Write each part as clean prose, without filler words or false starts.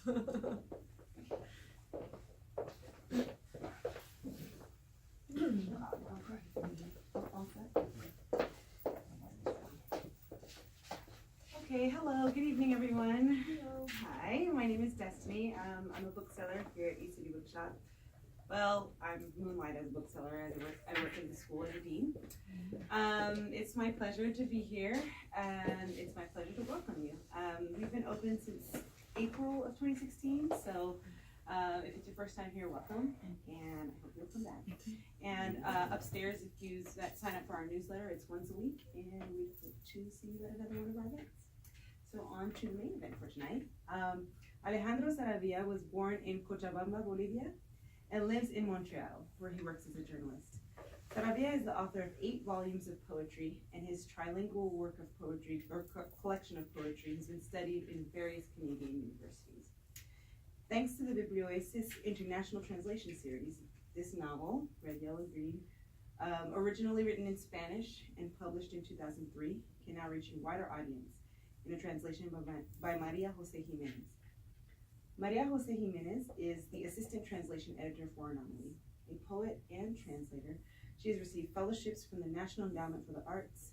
Okay, hello, good evening, everyone. Hello. Hi, my name is Destiny. I'm a bookseller here at East City Bookshop. Well, I'm moonlight as a bookseller as I work in the school as a dean. It's my pleasure to be here, and it's my pleasure to welcome you. We've been open since April of 2016, so if it's your first time here, welcome, and I hope you'll come back. And upstairs, if you sign up for our newsletter, it's once a week, and we hope to see you at another one of our events. So on to the main event for tonight. Alejandro Saravia was born in Cochabamba, Bolivia, and lives in Montreal, where he works as a journalist. Saravia is the author of 8 volumes of poetry, and his trilingual work of poetry, or collection of poetry, has been studied in various Canadian universities. Thanks to the Biblioasis International Translation Series, this novel, Red, Yellow, Green, originally written in Spanish and published in 2003, can now reach a wider audience in a translation by Maria Jose Jimenez. Maria Jose Jimenez is the Assistant Translation Editor for Anomaly. A poet and translator, she has received fellowships from the National Endowment for the Arts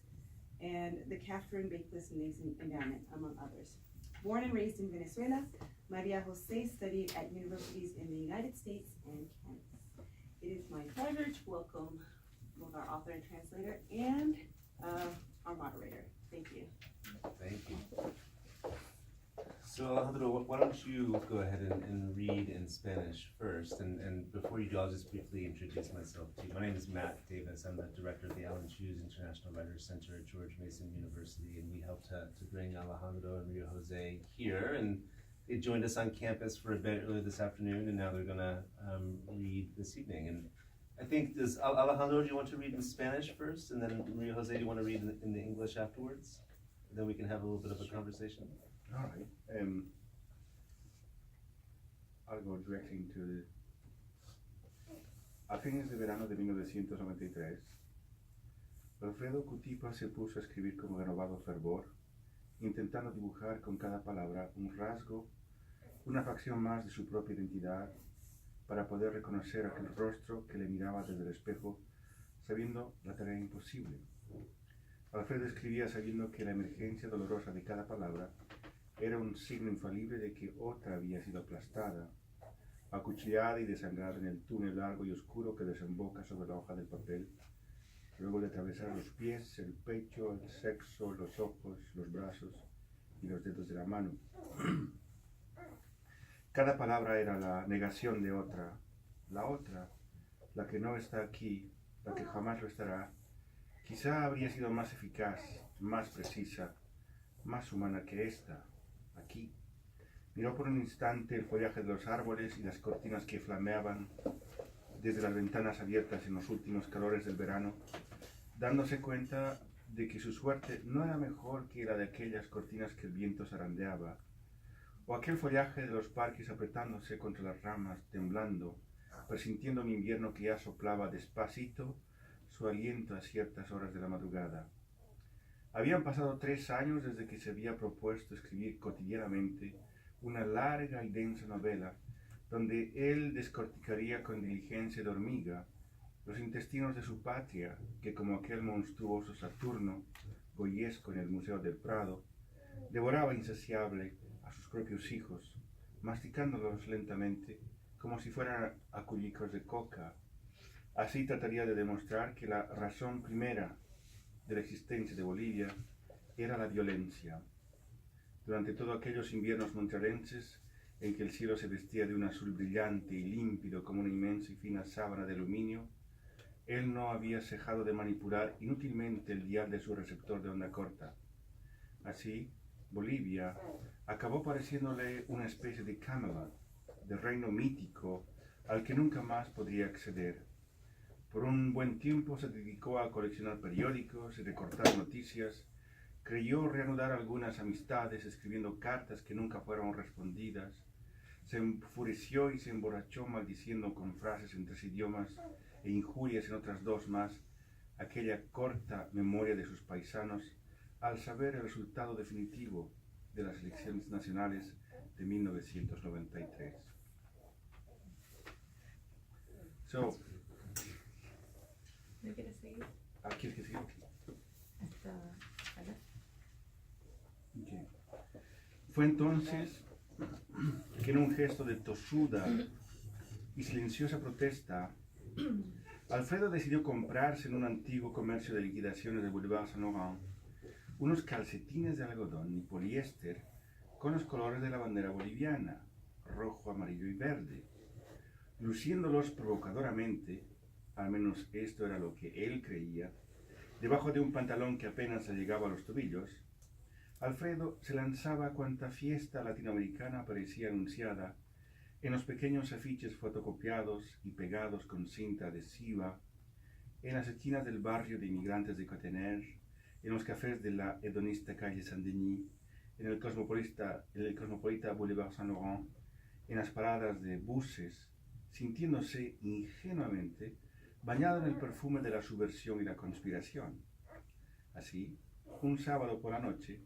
and the Catherine Bakeless Mason Endowment, among others. Born and raised in Venezuela, Maria Jose studied at universities in the United States and Canada. It is my pleasure to welcome both our author and translator and our moderator. Thank you. Thank you. So Alejandro, why don't you go ahead and read in Spanish first, and before you do, I'll just briefly introduce myself to you. My name is Matt Davis. I'm the director of the Alan Hughes International Writers Center at George Mason University, and we helped to bring Alejandro and Maria Jose here, and they joined us on campus for a bit earlier this afternoon, and now they're gonna read this evening. And I think, does Alejandro, do you want to read in Spanish first, and then Maria Jose, do you want to read in the English afterwards? And then we can have a little bit of a conversation. All right. I'll go directly into the... A fines de verano de 1993, Alfredo Cutipa se puso a escribir con renovado fervor, intentando dibujar con cada palabra un rasgo, una facción más de su propia identidad, para poder reconocer aquel rostro que le miraba desde el espejo, sabiendo la tarea imposible. Alfredo escribía sabiendo que la emergencia dolorosa de cada palabra era un signo infalible de que otra había sido aplastada, acuchillada y desangrada en el túnel largo y oscuro que desemboca sobre la hoja del papel, luego de atravesar los pies, el pecho, el sexo, los ojos, los brazos y los dedos de la mano. Cada palabra era la negación de otra, la que no está aquí, la que jamás lo estará. Quizá habría sido más eficaz, más precisa, más humana que esta, aquí. Miró por un instante el follaje de los árboles y las cortinas que flameaban desde las ventanas abiertas en los últimos calores del verano, dándose cuenta de que su suerte no era mejor que la de aquellas cortinas que el viento zarandeaba, o aquel follaje de los parques apretándose contra las ramas, temblando, presintiendo un invierno que ya soplaba despacito su aliento a ciertas horas de la madrugada. Habían pasado 3 años desde que se había propuesto escribir cotidianamente una larga y densa novela, donde él descorticaría con diligencia de hormiga los intestinos de su patria, que como aquel monstruoso Saturno, goyesco en el Museo del Prado, devoraba insaciable a sus propios hijos, masticándolos lentamente como si fueran acullicos de coca. Así trataría de demostrar que la razón primera de la existencia de Bolivia era la violencia. Durante todos aquellos inviernos montrealenses en que el cielo se vestía de un azul brillante y límpido como una inmensa y fina sábana de aluminio, él no había cesado de manipular inútilmente el dial de su receptor de onda corta. Así, Bolivia acabó pareciéndole una especie de Camelot, de reino mítico al que nunca más podría acceder. Por un buen tiempo se dedicó a coleccionar periódicos y recortar noticias. Creyó reanudar algunas amistades escribiendo cartas que nunca fueron respondidas. Se enfureció y se emborrachó maldiciendo con frases en 3 idiomas e injurias en otras 2 más aquella corta memoria de sus paisanos al saber el resultado definitivo de las elecciones nacionales de 1993. So, ¿No quieres seguir? ¿quieres que siga aquí? Hasta acá. Ok. Fue entonces que en un gesto de tosuda y silenciosa protesta, Alfredo decidió comprarse en un antiguo comercio de liquidaciones de Boulevard Saint-Laurent unos calcetines de algodón y poliéster con los colores de la bandera boliviana, rojo, amarillo y verde, luciéndolos provocadoramente, al menos esto era lo que él creía, debajo de un pantalón que apenas le llegaba a los tobillos. Alfredo se lanzaba a cuanta fiesta latinoamericana aparecía anunciada en los pequeños afiches fotocopiados y pegados con cinta adhesiva, en las esquinas del barrio de inmigrantes de Cotener, en los cafés de la hedonista calle Saint-Denis, en el cosmopolita Boulevard Saint-Laurent, en las paradas de buses, sintiéndose ingenuamente bañado en el perfume de la subversión y la conspiración. Así, un sábado por la noche,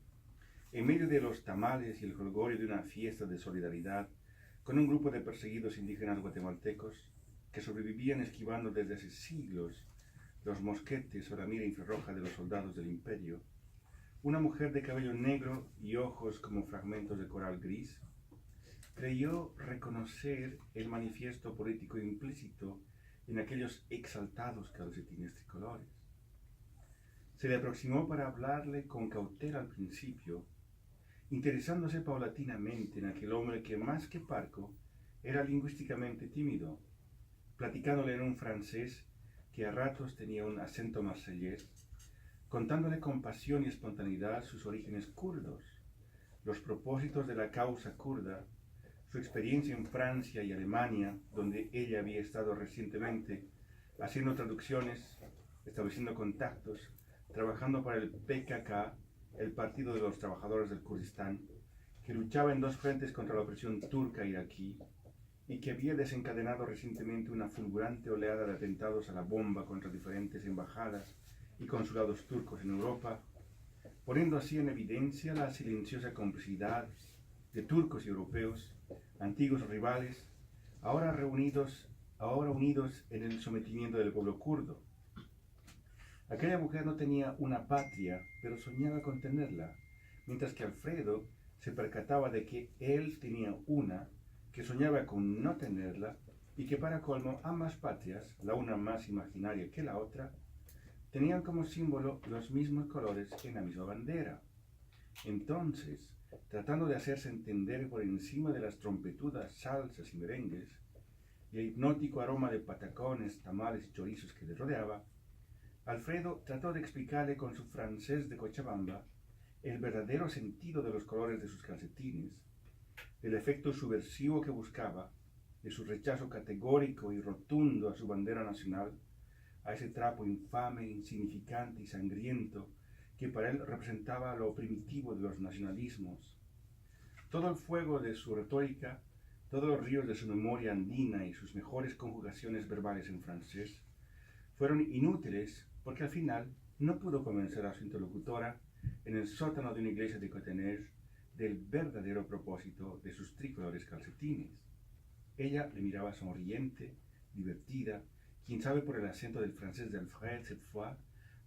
en medio de los tamales y el jolgorio de una fiesta de solidaridad con un grupo de perseguidos indígenas guatemaltecos que sobrevivían esquivando desde hace siglos los mosquetes o la mira infrarroja de los soldados del imperio, una mujer de cabello negro y ojos como fragmentos de coral gris creyó reconocer el manifiesto político implícito en aquellos exaltados calcetines tricolores. Se le aproximó para hablarle con cautela al principio, interesándose paulatinamente en aquel hombre que más que parco era lingüísticamente tímido, platicándole en un francés que a ratos tenía un acento marsellés, contándole con pasión y espontaneidad sus orígenes kurdos, los propósitos de la causa kurda, su experiencia en Francia y Alemania, donde ella había estado recientemente haciendo traducciones, estableciendo contactos, trabajando para el PKK, el Partido de los Trabajadores del Kurdistán, que luchaba en dos frentes contra la opresión turca iraquí y que había desencadenado recientemente una fulgurante oleada de atentados a la bomba contra diferentes embajadas y consulados turcos en Europa, poniendo así en evidencia la silenciosa complicidad de turcos y europeos, antiguos rivales, ahora unidos en el sometimiento del pueblo kurdo. Aquella mujer no tenía una patria, pero soñaba con tenerla, mientras que Alfredo se percataba de que él tenía una, que soñaba con no tenerla, y que para colmo ambas patrias, la una más imaginaria que la otra, tenían como símbolo los mismos colores en la misma bandera. Entonces, tratando de hacerse entender por encima de las trompetudas salsas y merengues, y el hipnótico aroma de patacones, tamales y chorizos que le rodeaba, Alfredo trató de explicarle con su francés de Cochabamba el verdadero sentido de los colores de sus calcetines, del efecto subversivo que buscaba, de su rechazo categórico y rotundo a su bandera nacional, a ese trapo infame, insignificante y sangriento que para él representaba lo primitivo de los nacionalismos. Todo el fuego de su retórica, todos los ríos de su memoria andina y sus mejores conjugaciones verbales en francés fueron inútiles porque al final no pudo convencer a su interlocutora en el sótano de una iglesia de Cotener del verdadero propósito de sus tricolores calcetines. Ella le miraba sonriente, divertida, quién sabe por el acento del francés de Alfred cette fois,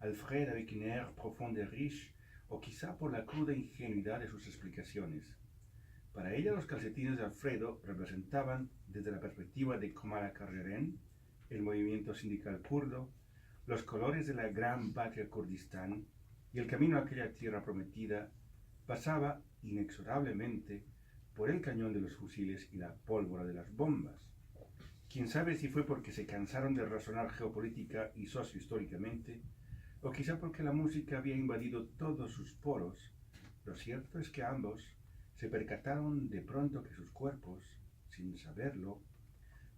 Alfred avec un air profond et riche, o quizá por la cruda ingenuidad de sus explicaciones. Para ella los calcetines de Alfredo representaban, desde la perspectiva de Komala Karreren, el movimiento sindical kurdo, los colores de la gran patria Kurdistán, y el camino a aquella tierra prometida pasaba inexorablemente por el cañón de los fusiles y la pólvora de las bombas. Quién sabe si fue porque se cansaron de razonar geopolítica y sociohistóricamente, o quizá porque la música había invadido todos sus poros. Lo cierto es que ambos se percataron de pronto que sus cuerpos, sin saberlo,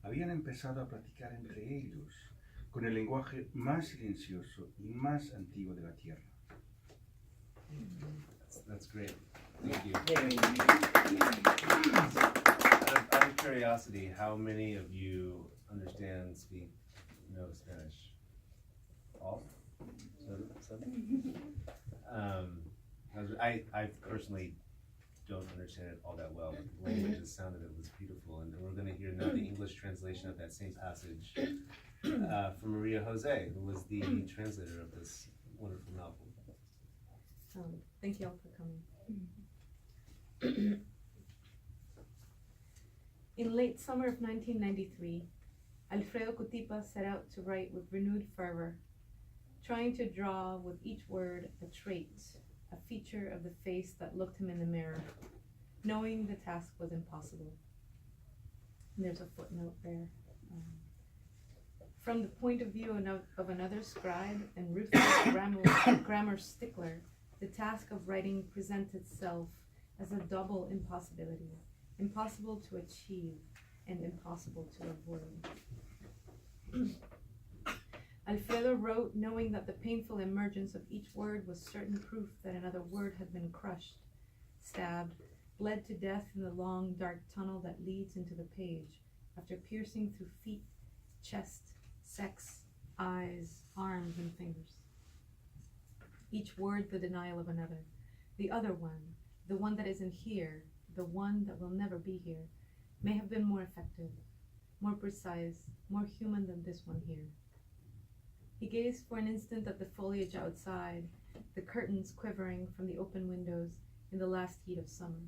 habían empezado a platicar entre ellos con el lenguaje más silencioso y más antiguo de la tierra. That's great. Thank you. Very Out of curiosity, how many of you understand, speak, know Spanish? All? Seven? I personally don't understand it all that well, but the language, the sound of it was beautiful. And we're going to hear now the English translation of that same passage from Maria Jose, who was the translator of this wonderful novel. Thank you all for coming. In late summer of 1993, Alfredo Cutipa set out to write with renewed fervor, trying to draw with each word a trait, a feature of the face that looked him in the mirror, knowing the task was impossible. And there's a footnote there. From the point of view of another scribe and ruthless grammar stickler, the task of writing presents itself as a double impossibility, impossible to achieve and impossible to avoid. Alfredo wrote knowing that the painful emergence of each word was certain proof that another word had been crushed, stabbed, bled to death in the long, dark tunnel that leads into the page, after piercing through feet, chest, sex, eyes, arms, and fingers. Each word the denial of another, the other one, the one that isn't here, the one that will never be here, may have been more effective, more precise, more human than this one here. He gazed for an instant at the foliage outside, the curtains quivering from the open windows in the last heat of summer,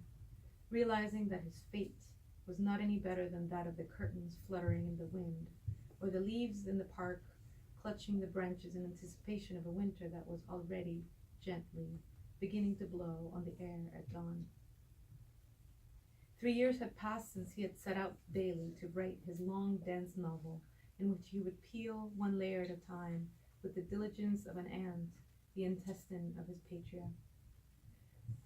realizing that his fate was not any better than that of the curtains fluttering in the wind, or the leaves in the park clutching the branches in anticipation of a winter that was already, gently, beginning to blow on the air at dawn. 3 years had passed since he had set out daily to write his long, dense novel, in which he would peel one layer at a time with the diligence of an ant the intestine of his patria,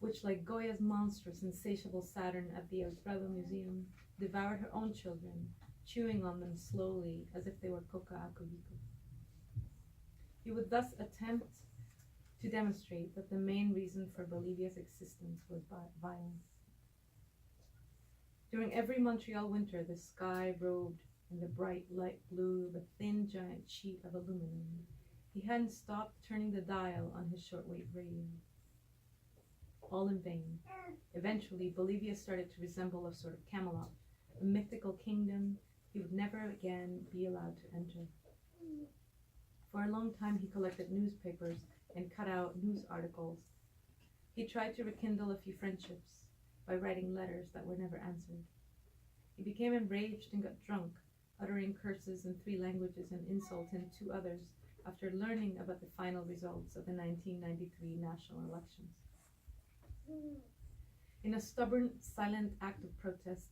which, like Goya's monstrous, insatiable Saturn at the El Prado Museum, devoured her own children, chewing on them slowly as if they were coca acubico. He would thus attempt to demonstrate that the main reason for Bolivia's existence was violence. During every Montreal winter, the sky robed in the bright light blue of a thin giant sheet of aluminum. He hadn't stopped turning the dial on his shortwave radio. All in vain. Eventually, Bolivia started to resemble a sort of Camelot, a mythical kingdom he would never again be allowed to enter. For a long time, he collected newspapers and cut out news articles. He tried to rekindle a few friendships by writing letters that were never answered. He became enraged and got drunk, uttering curses in 3 languages and insults in 2 others after learning about the final results of the 1993 national elections. In a stubborn, silent act of protest,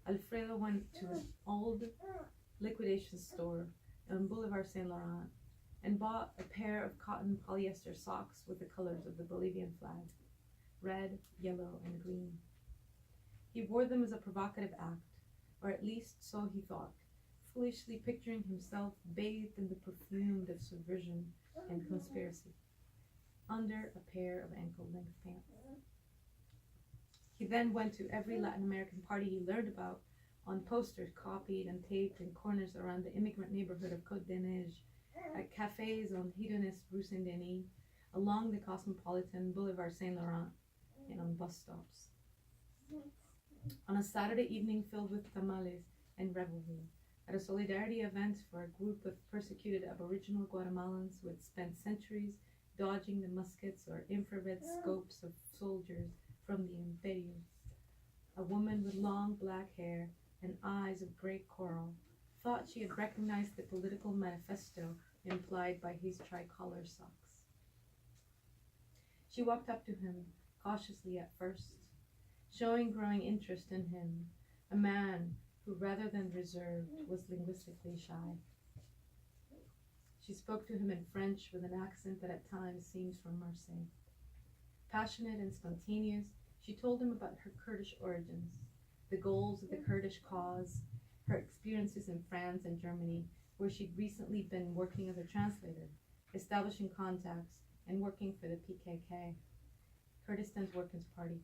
Alfredo went to an old liquidation store on Boulevard Saint Laurent and bought a pair of cotton polyester socks with the colors of the Bolivian flag, red, yellow, and green. He wore them as a provocative act, or at least so he thought, foolishly picturing himself bathed in the perfume of subversion and conspiracy, under a pair of ankle-length pants. He then went to every Latin American party he learned about on posters copied and taped in corners around the immigrant neighborhood of Côte des Neiges, at cafes on hedonist Rue Saint-Denis, along the cosmopolitan Boulevard Saint Laurent, and on bus stops. On a Saturday evening filled with tamales and revelry, at a solidarity event for a group of persecuted Aboriginal Guatemalans who had spent centuries dodging the muskets or infrared scopes of soldiers from the Imperio, a woman with long black hair and eyes of gray coral thought she had recognized the political manifesto implied by his tricolor socks. She walked up to him, cautiously at first, showing growing interest in him, a man who, rather than reserved, was linguistically shy. She spoke to him in French with an accent that at times seemed from Marseille. Passionate and spontaneous, she told him about her Kurdish origins, the goals of the Kurdish cause, her experiences in France and Germany, where she'd recently been working as a translator, establishing contacts, and working for the PKK, Kurdistan's Workers' Party,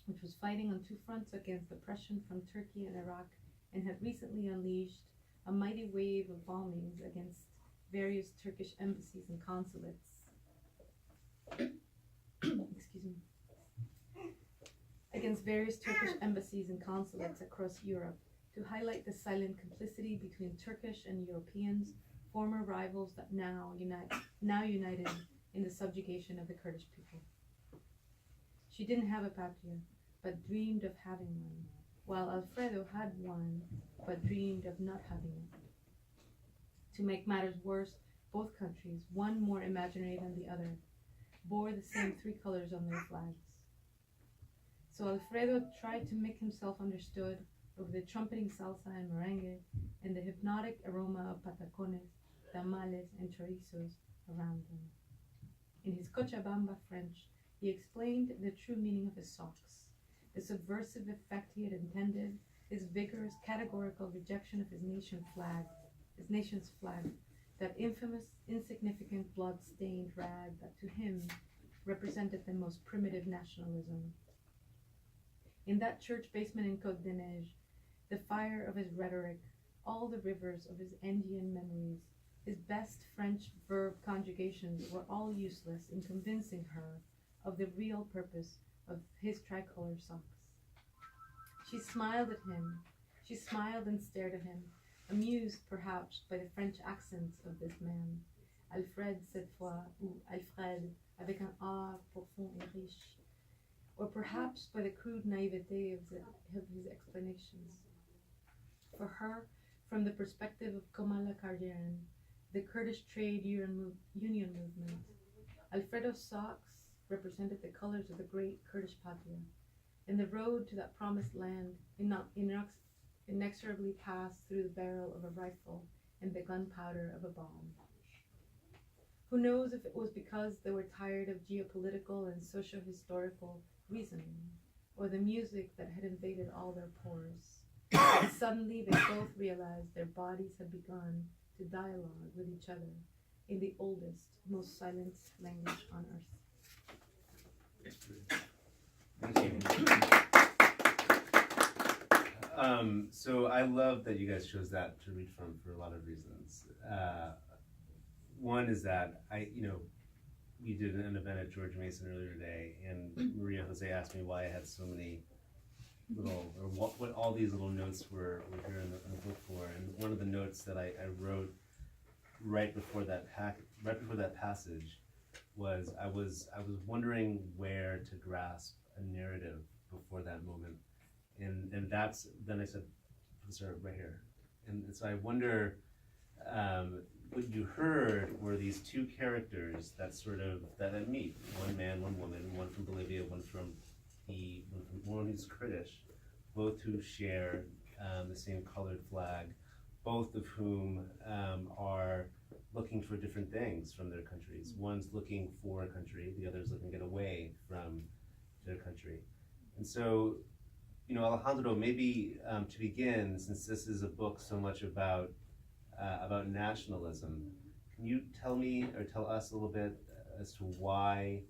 which was fighting on 2 fronts against oppression from Turkey and Iraq, and had recently unleashed a mighty wave of bombings against various Turkish embassies and consulates. Excuse me. against various Turkish embassies and consulates across Europe to highlight the silent complicity between Turkish and Europeans, former rivals that now united in the subjugation of the Kurdish people. She didn't have a patria, but dreamed of having one, while Alfredo had one, but dreamed of not having it. To make matters worse, both countries, one more imaginary than the other, bore the same three colors on their flags. So Alfredo tried to make himself understood over the trumpeting salsa and merengue and the hypnotic aroma of patacones, tamales, and chorizos around them. In his Cochabamba French, he explained the true meaning of his socks, the subversive effect he had intended, his vigorous, categorical rejection of his nation's flag, that infamous, insignificant, blood-stained rag that to him represented the most primitive nationalism. In that church basement in Côte des Neiges, the fire of his rhetoric, all the rivers of his Andean memories, his best French verb conjugations were all useless in convincing her of the real purpose of his tricolor socks. She smiled at him. She smiled and stared at him, amused perhaps by the French accents of this man. Alfred cette fois, ou Alfred avec un A profond et riche, or perhaps by the crude naivete of his explanations. For her, from the perspective of Kamala Kardian, the Kurdish trade union movement, Alfredo's socks represented the colors of the great Kurdish patria, and the road to that promised land inexorably passed through the barrel of a rifle and the gunpowder of a bomb. Who knows if it was because they were tired of geopolitical and socio-historical reasoning, or the music that had invaded all their pores. And suddenly they both realized their bodies had begun to dialogue with each other in the oldest, most silent language on earth. So I love that you guys chose that to read from for a lot of reasons. One is that we did an event at George Mason earlier today, and Maria Jose asked me why I had so many what all these little notes were here in the book for. And one of the notes that I wrote right before that passage was I was wondering where to grasp a narrative before that moment, and then I said, "Professor, right here," and so I wonder. What you heard were these two characters that meet, one man, one woman, one from Bolivia, one who's Kurdish, both who share the same colored flag, both of whom are looking for different things from their countries. One's looking for a country, the other's looking to get away from their country. And so, Alejandro, maybe to begin, since this is a book so much about nationalism, can you tell me or tell us a little bit as to why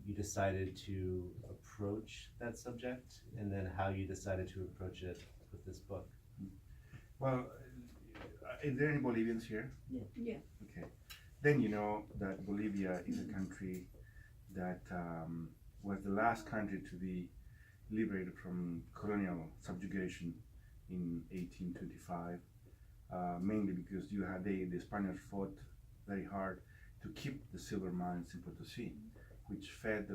you decided to approach that subject, and then how you decided to approach it with this book? Well, is there any Bolivians here? Yeah. Okay. Then you know that Bolivia is a country that was the last country to be liberated from colonial subjugation in 1825. Mainly because the Spaniards fought very hard to keep the silver mines in Potosí, which fed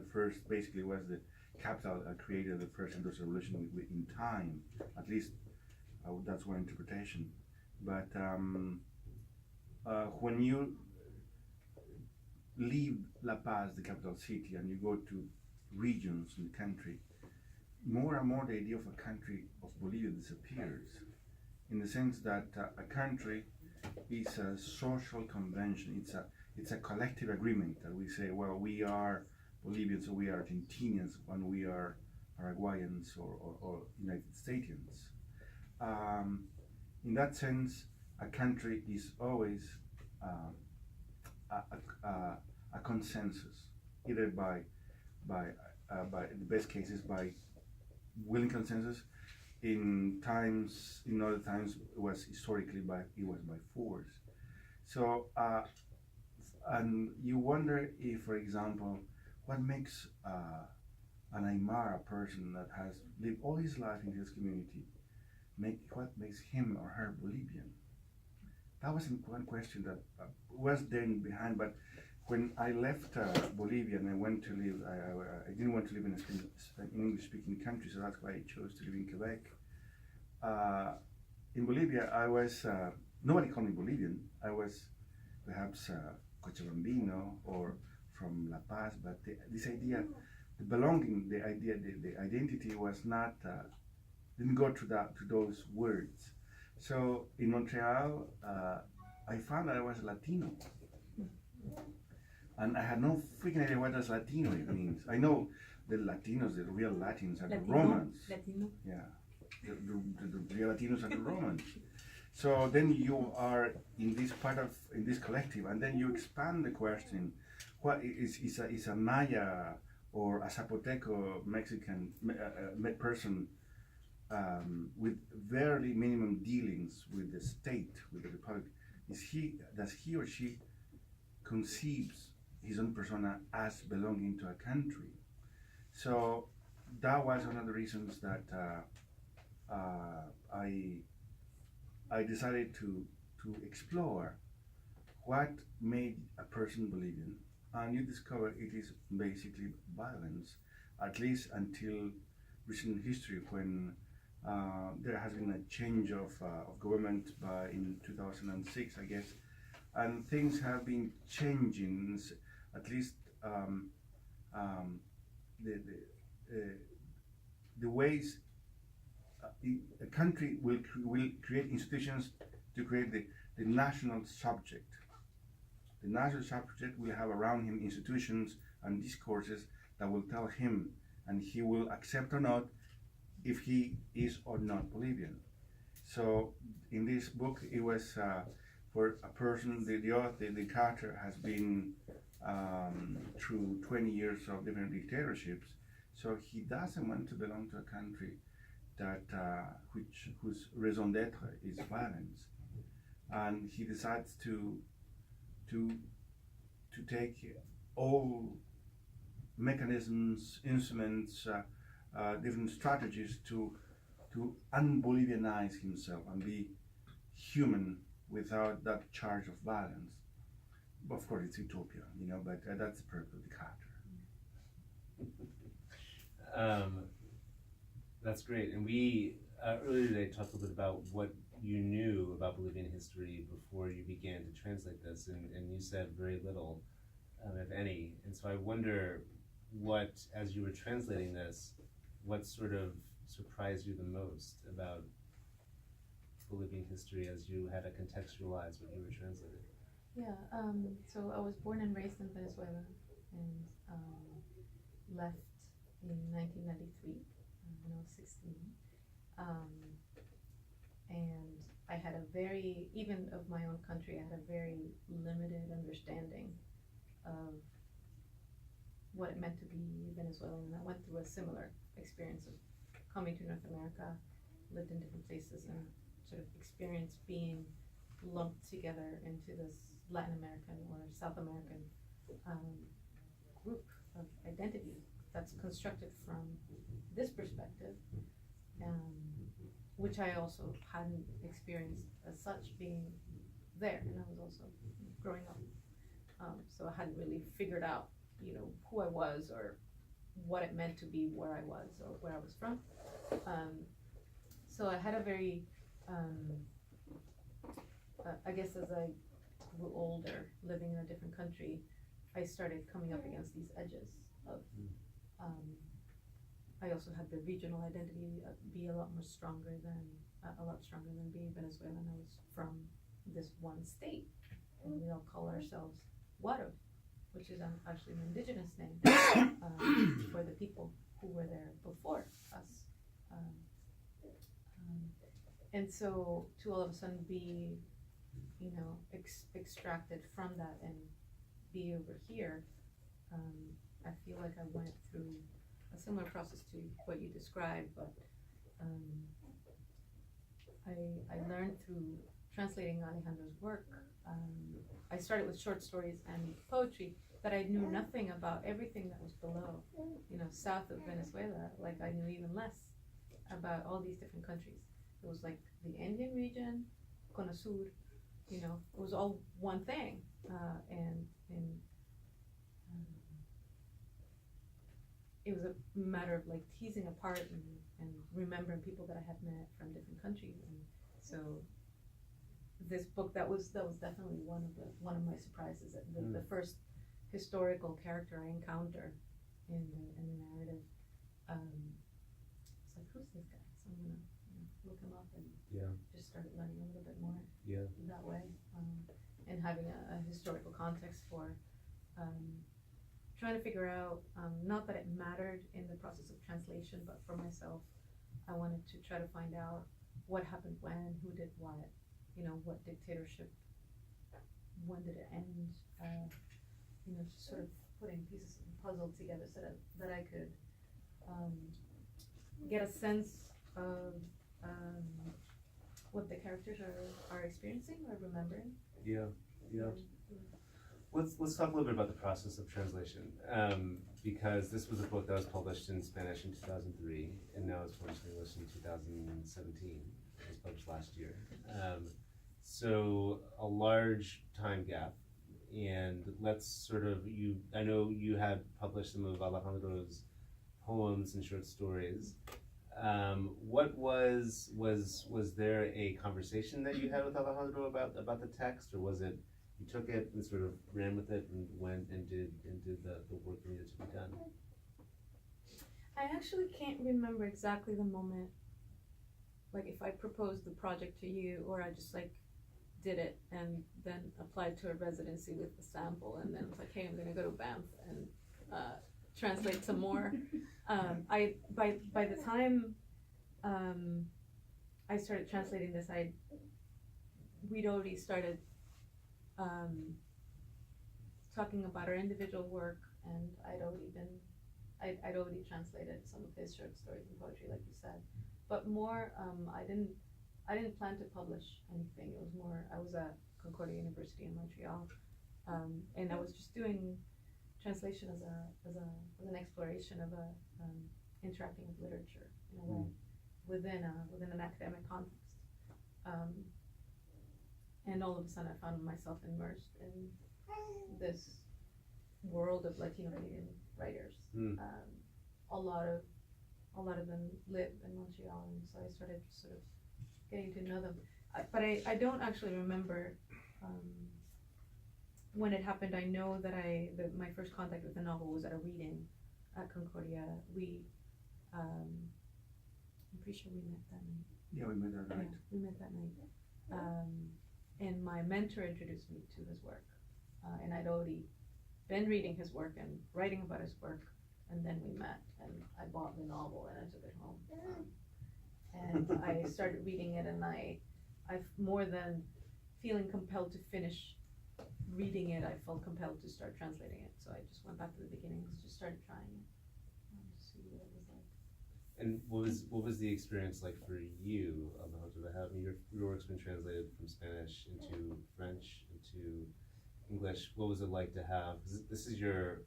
basically was the capital that created the first industrial revolution in time. At least that's one interpretation. But when you leave La Paz, the capital city, and you go to regions in the country, more and more the idea of a country of Bolivia disappears. In the sense that a country is a social convention. It's a collective agreement that we say, well, we are Bolivians, or we are Argentinians, and we are Paraguayans or United Statesians. In that sense, a country is always a consensus, either by in the best cases by willing consensus. In other times, it was historically by force. So, and you wonder if, for example, what makes an Aymara person that has lived all his life in this community, what makes him or her Bolivian? That was one question that was there behind, but when I left Bolivia and I went to live, I didn't want to live in an English-speaking country, so that's why I chose to live in Quebec. In Bolivia, I was, nobody called me Bolivian. I was perhaps Cochabambino or from La Paz, but this idea, the belonging, the idea, the identity was not, didn't go to those words. So in Montreal, I found that I was Latino. And I had no freaking idea what does Latino even means. I know the Latinos, the real Latins are the Romans. Latino. Yeah, the real Latinos are the Romans. So then you are in this collective, and then you expand the question: what is a Maya or a Zapoteco Mexican person with very minimum dealings with the state, with the republic? Does he or she conceives his own persona as belonging to a country? So that was one of the reasons that I decided to explore what made a person Bolivian, and you discover it is basically violence, at least until recent history, when there has been a change of government in 2006, I guess, and things have been changing. At least the ways a country will create institutions to create the national subject. The national subject will have around him institutions and discourses that will tell him, and he will accept or not if he is or not Bolivian. So in this book, it was for a person, the author, the character has been through 20 years of different dictatorships, so he doesn't want to belong to a country that whose raison d'etre is violence, and he decides to take all mechanisms, instruments, different strategies to un-Bolivianize himself and be human without that charge of violence. Of course, it's utopia, but that's the purpose of the character. That's great. And we earlier today talked a little bit about what you knew about Bolivian history before you began to translate this, and you said very little, if any. And so I wonder what, as you were translating this, what sort of surprised you the most about Bolivian history as you had to contextualize what you were translating? Yeah, so I was born and raised in Venezuela and left in 1993 when I was 16. And I had even of my own country, I had a very limited understanding of what it meant to be Venezuelan. And I went through a similar experience of coming to North America, lived in different places, and sort of experienced being lumped together into this Latin American or South American group of identity that's constructed from this perspective, which I also hadn't experienced as such being there, and I was also growing up, so I hadn't really figured out, who I was or what it meant to be where I was or where I was from. So I had a very, I guess as I grew older, living in a different country, I started coming up against these edges of, I also had the regional identity be a lot stronger than being Venezuelan. I was from this one state, and we all call ourselves Guaro, which is actually an indigenous name for the people who were there before us. And so to all of a sudden be, extracted from that and be over here, I feel like I went through a similar process to what you described, but I learned through translating Alejandro's work. I started with short stories and poetry, that I knew nothing about everything that was below, south of Venezuela. Like I knew even less about all these different countries. It was like the Andean region, Cono Sur, it was all one thing, and it was a matter of like teasing apart and remembering people that I had met from different countries, and so this book that was definitely one of my surprises. The first historical character I encounter in the narrative. It's like, who's this guy? So I'm gonna look him up and just started learning a little bit more that way, and having a historical context for trying to figure out, not that it mattered in the process of translation, but for myself, I wanted to try to find out what happened when, who did what, what dictatorship, when did it end, just sort of putting pieces of the puzzle together so that I could get a sense of what the characters are experiencing or remembering. Let's talk a little bit about the process of translation, because this was a book that was published in Spanish in 2003, and now it's published in English in 2017. It was published last year. So a large time gap, and let's sort of, I know you had published some of Alejandro's poems and short stories. What was there a conversation that you had with Alejandro about the text, or was it you took it and sort of ran with it and went and did the work that needed to be done? I actually can't remember exactly the moment, like if I proposed the project to you, or I just like did it and then applied to a residency with the sample, and then was like, hey, I'm gonna go to Banff and translate some more. By the time I started translating this, we'd already started talking about our individual work, and I'd already translated some of his short stories and poetry, like you said. But more, I didn't plan to publish anything. It was more, I was at Concordia University in Montreal, and I was just doing translation as an exploration of interacting with literature in a way within an academic context. And all of a sudden, I found myself immersed in this world of Latino Canadian writers. A lot of them live in Montreal, and so I started sort of getting to know them. But I don't actually remember when it happened. I know that my first contact with the novel was at a reading at Concordia. I'm pretty sure we met that night. Yeah, we met that night. Yeah, we met that night. And my mentor introduced me to his work, and I'd already been reading his work and writing about his work, and then we met, and I bought the novel and I took it home, and I started reading it, and I've more than feeling compelled to finish reading it, I felt compelled to start translating it, so I just went back to the beginnings, just started trying it, to see what it was like. And what was the experience like for you, Alejandro, to have your work's been translated from Spanish into French, into English? What was it like to have, this is your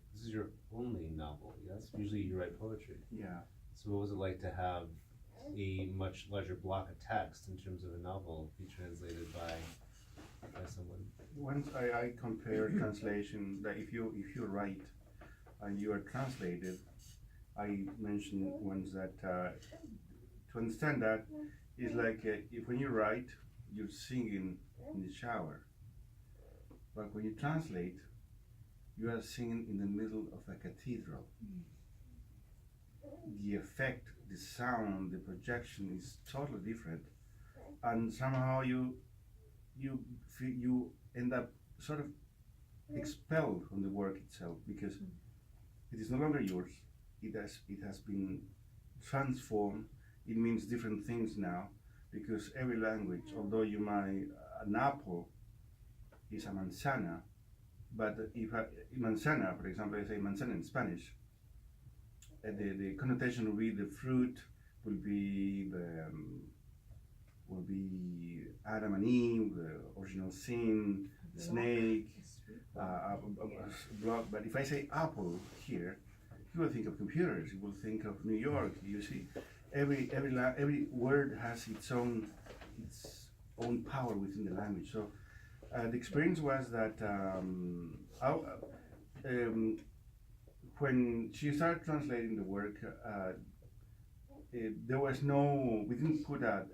only novel, yes? Usually you write poetry. Yeah. So what was it like to have a much larger block of text in terms of a novel be translated by someone? Once I compare translation, that if you write and you are translated, I mentioned once that to understand that is like if when you write, you're singing in the shower, but when you translate, you are singing in the middle of a cathedral. The effect, the sound, the projection is totally different, and somehow you end up sort of expelled from the work itself, because it is no longer yours. It has been transformed. It means different things now, because every language, although an apple is a manzana, but if manzana, for example, I say manzana in Spanish, the connotation will be the fruit, will be Adam and Eve, the original sin, the snake, block. But if I say Apple here, you will think of computers. You will think of New York. You see, every word has its own power within the language. So the experience was that when she started translating the work, there was we didn't put a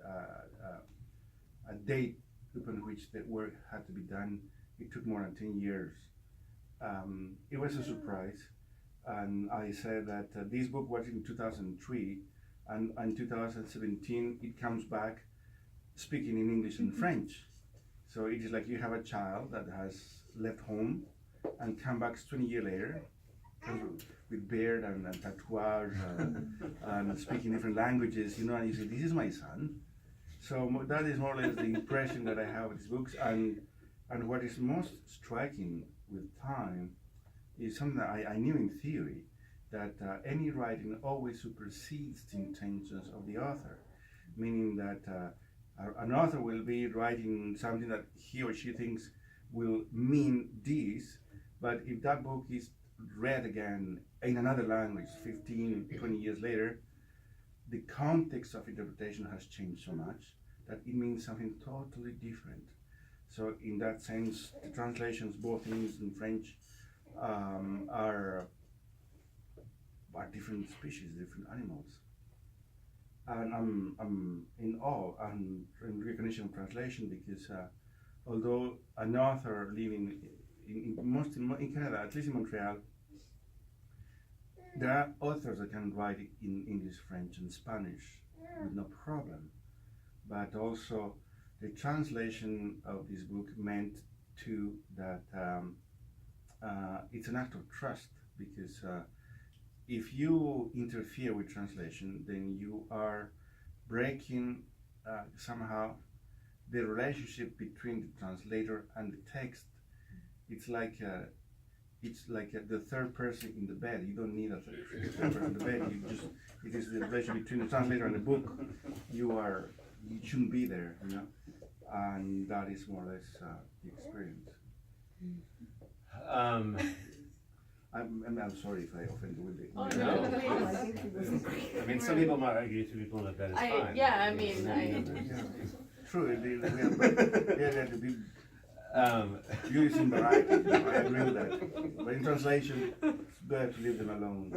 date upon which the work had to be done. It took more than 10 years. It was a surprise. And I said that this book was in 2003, and in 2017 it comes back speaking in English and French. So it is like you have a child that has left home and come back 20 years later with beard and tattoos and speaking different languages, and you say, this is my son. So that is more or less the impression that I have of these books. And what is most striking with time is something that I knew in theory, that any writing always supersedes the intentions of the author, meaning that an author will be writing something that he or she thinks will mean this, but if that book is read again in another language 15, 20 years later, the context of interpretation has changed so much that it means something totally different. So in that sense, the translations both in English and French are different species, different animals. And I'm in awe and in recognition of translation, because although an author living in Canada, at least in Montreal, there are authors that can write in English, French, and Spanish with no problem. But also, the translation of this book meant too that it's an act of trust, because if you interfere with translation, then you are breaking somehow the relationship between the translator and the text. It's like the third person in the bed. You don't need a third person in the bed. It is the relationship between the translator and the book. You shouldn't be there, and that is more or less the experience. I'm sorry if I offended with it. Oh, I mean, some people might argue to people that is fine. Yeah. True, they have to be using variety. I agree with that. But in translation, it's better to leave them alone.